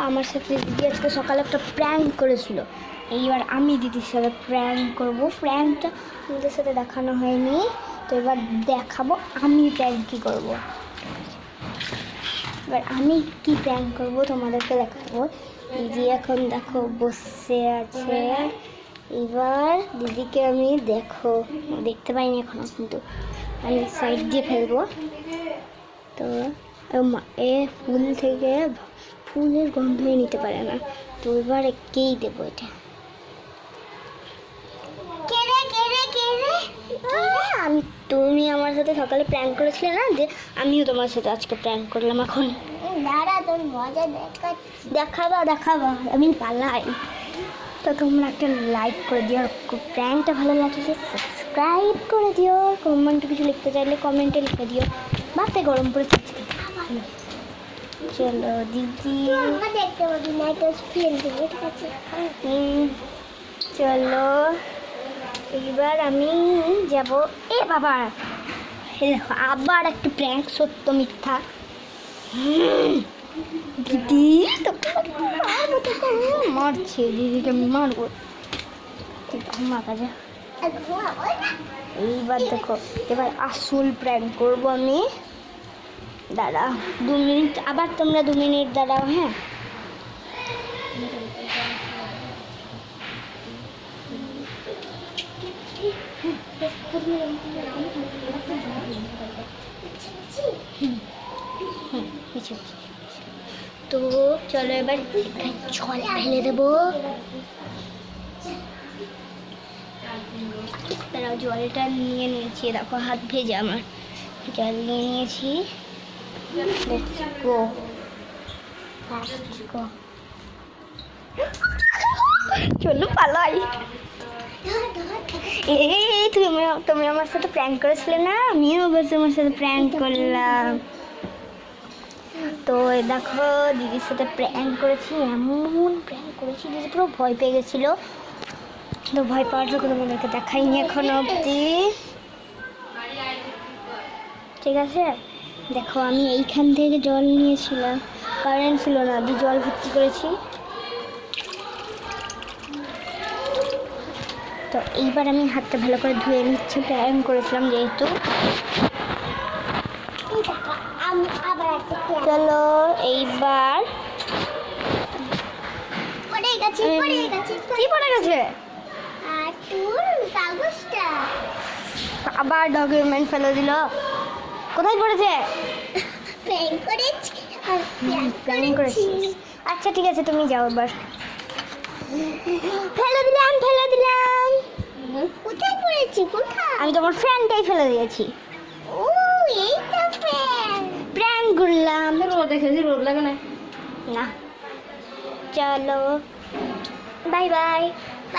আমার সাথে দিদি আজকে সকালে একটা প্র্যাঙ্ক করেছিল। এইবার আমি দিদির সাথে প্র্যাঙ্ক করব। প্র্যাঙ্কটা দিদির সাথে দেখানো হয়নি, তো এবার দেখাবো আমি প্র্যাঙ্ক কী করবো। এবার আমি কি প্র্যাঙ্ক করবো তোমাদেরকে দেখাবো। দিদি এখন দেখো বসে আছে। এবার দিদিকে আমি দেখতে পাইনি এখনো, কিন্তু আমি সাইড দিয়ে ফেলবো। তো এ ফুল থেকে ফুলের গন্ধই নিতে পারে না, তো এবার একেই দেবো এটা। তুমি আমার সাথে সকালে প্র্যাঙ্ক করেছিলে না, যে আমিও তোমার সাথে আজকে প্র্যাঙ্ক করলাম। এখন দাঁড়া, তোর মজা দেখাবা আমি পালাই। তো তোমরা একটা লাইক করে দিও, আর প্র্যাঙ্কটা ভালো লাগলে সাবস্ক্রাইব করে দিও। কমেন্টে কিছু লিখতে চাইলে কমেন্টে লিখে দিও। বাতে গরম পড়েছে আজকে। চলো দিদি, দেখতে পাবি না, এটা ফ্রেন্ড দেবে, ঠিক আছে? চলো এইবার আমি যাব। এ বাবা, দেখো আবার একটা প্র্যাঙ্ক, সত্য মিথ্যা। দিদি মারছে, দিদিকে আমি মারবো। ঘুমা কাজে। এইবার দেখো, এবার আসল প্র্যাঙ্ক করবো আমি। দাঁড়া 2 মিনিট, আবার তোমরা 2 মিনিট দাঁড়াও। হ্যাঁ, তো চলো এবার জল ফেলে দেবো। তারা জলটা নিয়ে নিয়েছি, দেখো হাত ভেজে আমার। জল নিয়ে নিয়েছি। চলো পালাই। এই তুমি আমার সাথে প্র্যাঙ্ক করেছিলে না, আমিও তোমার সাথে প্র্যাঙ্ক করলাম। তো দেখো দিদির সাথে প্র্যাঙ্ক করেছি, এমন প্র্যাঙ্ক করেছি দিদি পুরো ভয় পেয়ে গেছিলো। তো ভয় পাওয়ার জন্য তোমাদেরকে দেখাইনি এখনো অবধি, ঠিক আছে? দেখো আমি এইখান থেকে জল নিয়েছিলাম, কারেন্ট ছিল না, দিয়ে জল ভর্তি করেছি। তো এইবার আমি হাতটা ভালো করে ধুয়ে নিচ্ছি, প্র্যাঙ্ক করেছিলাম যেহেতু। চলো এইবার কি পড়ে গেছে? আবার ডকুমেন্ট ফেলে দিল। কোথায় পড়েছে? প্ল্যানিং করেছি। আচ্ছা ঠিক আছে, তুমি যাও এবার। ফেলে দিলাম। কোথায় পড়েছি? কোথায়? আমি তোমার ফ্রেন্ডটাই ফেলে দিয়েছি। ও, এইটা প্র্যাঙ্ক করলাম। দেখেছি রোদ লাগে না। চলো বাই বাই।